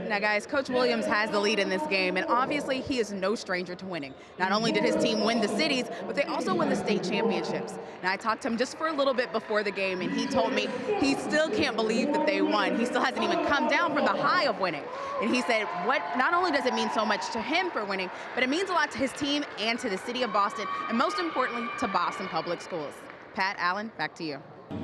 Now, guys, Coach Williams has the lead in this game, and obviously he is no stranger to winning. Not only did his team win the cities, but they also won the state championships. And I talked to him just for a little bit before the game, and he told me he still can't believe that they won. He still hasn't even come down from the high of winning. And he said, not only does it mean so much to him for winning, but it means a lot to his team and to the city of Boston, and most importantly, to Boston Public Schools. Pat, Allen, back to you.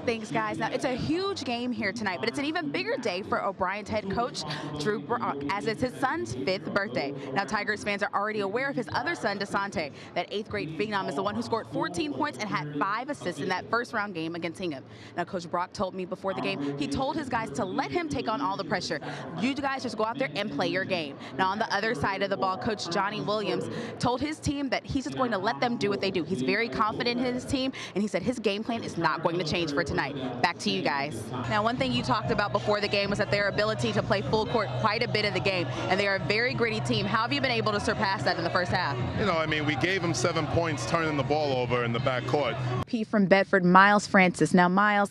Thanks, guys. Now, it's a huge game here tonight, but it's an even bigger day for O'Brien's head coach, Drew Brock, as it's his son's 5th birthday. Now, Tigers fans are already aware of his other son, DeSante. That 8th grade phenom is the one who scored 14 points and had 5 assists in that first-round game against Hingham. Now, Coach Brock told me before the game, he told his guys to let him take on all the pressure. You guys just go out there and play your game. Now, on the other side of the ball, Coach Johnny Williams told his team that he's just going to let them do what they do. He's very confident in his team, and he said his game plan is not going to change for tonight. Back to you guys. Now, one thing you talked about before the game was that their ability to play full court quite a bit of the game, and they are a very gritty team. How have you been able to surpass that in the first half? You know, I mean, we gave them 7 points turning the ball over in the backcourt. P from Bedford, Miles Francis. Now, Miles,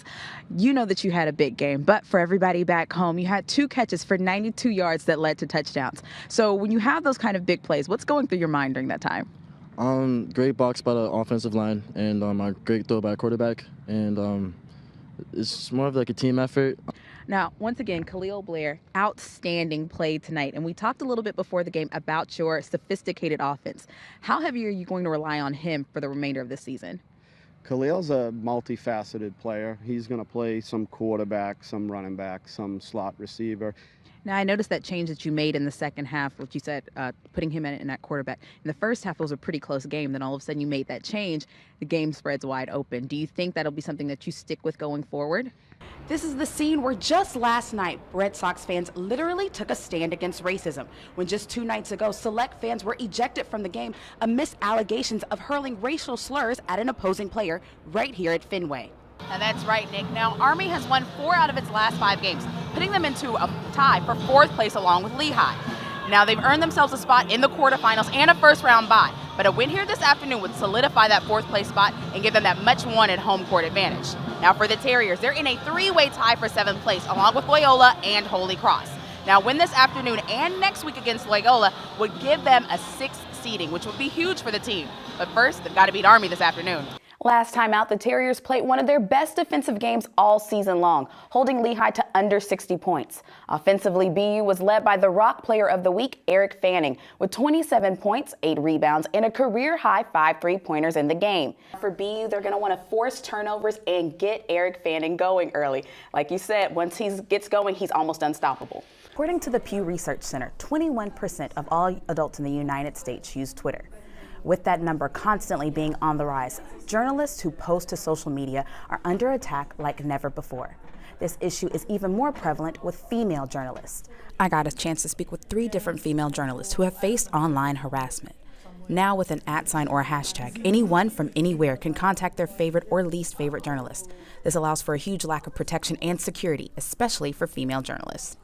you know that you had a big game, but for everybody back home, you had 2 catches for 92 yards that led to touchdowns. So when you have those kind of big plays, what's going through your mind during that time? Great box by the offensive line and a great throw by quarterback, and it's more of like a team effort. Now, once again, Khalil Blair, outstanding play tonight. And we talked a little bit before the game about your sophisticated offense. How heavy are you going to rely on him for the remainder of this season? Khalil's a multifaceted player. He's going to play some quarterback, some running back, some slot receiver. Now, I noticed that change that you made in the second half, which you said putting him in at quarterback. In the first half, it was a pretty close game. Then all of a sudden you made that change. The game spreads wide open. Do you think that'll be something that you stick with going forward? This is the scene where just last night, Red Sox fans literally took a stand against racism. When just 2 nights ago, select fans were ejected from the game amidst allegations of hurling racial slurs at an opposing player right here at Fenway. And that's right, Nick. Now, Army has won 4 out of its last 5 games, putting them into a tie for 4th place along with Lehigh. Now, they've earned themselves a spot in the quarterfinals and a first-round bye, but a win here this afternoon would solidify that 4th place spot and give them that much-wanted home court advantage. Now, for the Terriers, they're in a 3-way tie for 7th place, along with Loyola and Holy Cross. Now, win this afternoon and next week against Loyola would give them a 6th seeding, which would be huge for the team. But first, they've got to beat Army this afternoon. Last time out, the Terriers played one of their best defensive games all season long, holding Lehigh to under 60 points. Offensively, BU was led by the Rock Player of the Week, Eric Fanning, with 27 points, 8 rebounds, and a career-high 5 3-pointers in the game. For BU, they're going to want to force turnovers and get Eric Fanning going early. Like you said, once he gets going, he's almost unstoppable. According to the Pew Research Center, 21% of all adults in the United States use Twitter. With that number constantly being on the rise, journalists who post to social media are under attack like never before. This issue is even more prevalent with female journalists. I got a chance to speak with 3 different female journalists who have faced online harassment. Now with an @ or a hashtag, anyone from anywhere can contact their favorite or least favorite journalist. This allows for a huge lack of protection and security, especially for female journalists.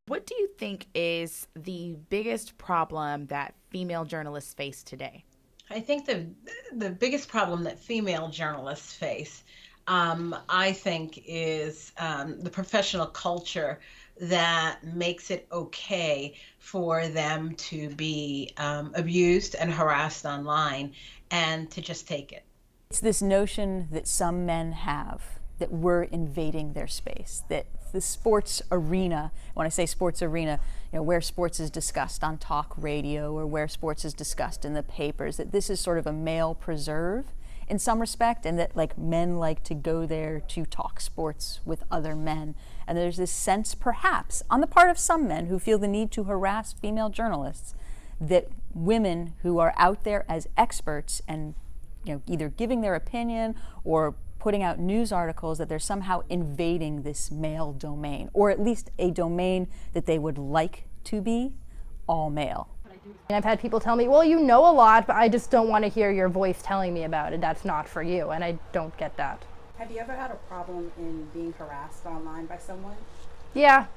What do you think is the biggest problem that female journalists face today? I think the biggest problem that female journalists face, I think, is the professional culture that makes it okay for them to be abused and harassed online and to just take it. It's this notion that some men have that we're invading their space, that the sports arena, when I say sports arena, where sports is discussed on talk radio or where sports is discussed in the papers, that this is sort of a male preserve in some respect, and that like men like to go there to talk sports with other men. And there's this sense, perhaps, on the part of some men who feel the need to harass female journalists, that women who are out there as experts and either giving their opinion or putting out news articles, that they're somehow invading this male domain, or at least a domain that they would like to be all male. And I've had people tell me, well, you know a lot, but I just don't want to hear your voice telling me about it. That's not for you, and I don't get that. Have you ever had a problem in being harassed online by someone? Yeah.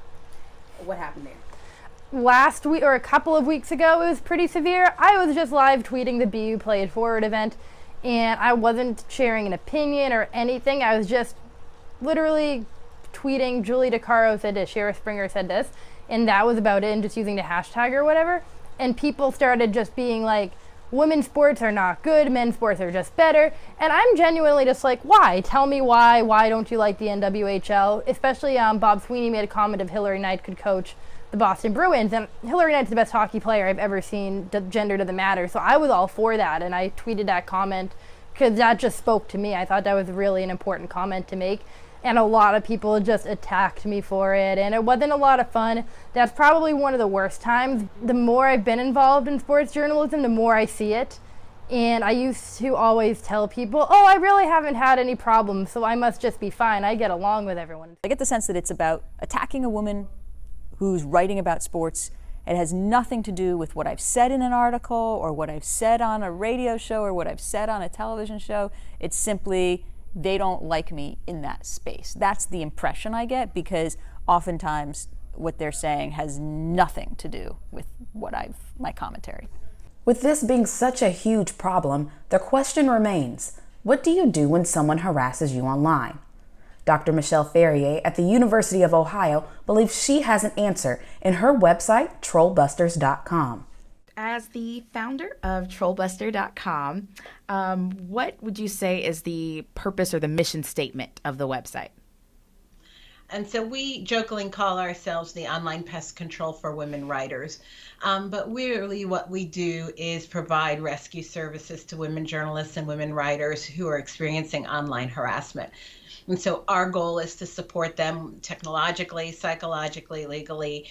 What happened there? Last week, or a couple of weeks ago, it was pretty severe. I was just live tweeting the BU Play It Forward event, and I wasn't sharing an opinion or anything. I was just literally tweeting, Julie DeCaro said this, Sheriff Springer said this, and that was about it, and just using the hashtag or whatever. And people started just being like, women's sports are not good, men's sports are just better. And I'm genuinely just like, why? Tell me why. Why don't you like the NWHL? Especially Bob Sweeney made a comment of Hillary Knight could coach the Boston Bruins. And Hillary Knight's the best hockey player I've ever seen, gender doesn't matter. So I was all for that, and I tweeted that comment because that just spoke to me. I thought that was really an important comment to make. And a lot of people just attacked me for it, and it wasn't a lot of fun. That's probably one of the worst times. The more I've been involved in sports journalism, the more I see it. And I used to always tell people, oh, I really haven't had any problems, so I must just be fine. I get along with everyone. I get the sense that it's about attacking a woman who's writing about sports. It has nothing to do with what I've said in an article or what I've said on a radio show or what I've said on a television show. It's simply they don't like me in that space. That's the impression I get, because oftentimes what they're saying has nothing to do with my commentary. With this being such a huge problem, the question remains, what do you do when someone harasses you online? Dr. Michelle Ferrier at the University of Ohio believes she has an answer in her website, trollbusters.com. As the founder of trollbuster.com, what would you say is the purpose or the mission statement of the website? And so we jokingly call ourselves the online pest control for women writers. But really what we do is provide rescue services to women journalists and women writers who are experiencing online harassment. And so our goal is to support them technologically, psychologically, legally,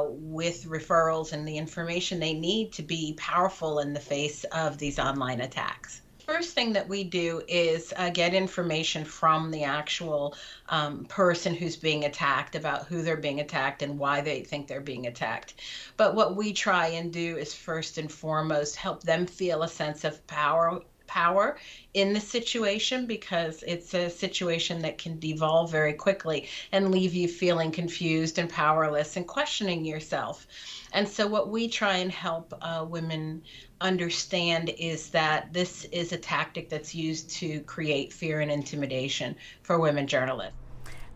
with referrals and the information they need to be powerful in the face of these online attacks. First thing that we do is get information from the actual person who's being attacked about who they're being attacked and why they think they're being attacked. But what we try and do is first and foremost help them feel a sense of power in the situation, because it's a situation that can devolve very quickly and leave you feeling confused and powerless and questioning yourself. And so what we try and help women understand is that this is a tactic that's used to create fear and intimidation for women journalists.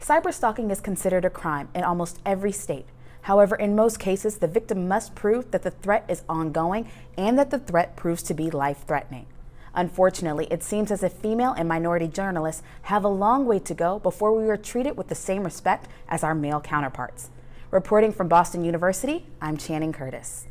Cyberstalking is considered a crime in almost every state. However, in most cases, the victim must prove that the threat is ongoing and that the threat proves to be life-threatening. Unfortunately, it seems as if female and minority journalists have a long way to go before we are treated with the same respect as our male counterparts. Reporting from Boston University, I'm Channing Curtis.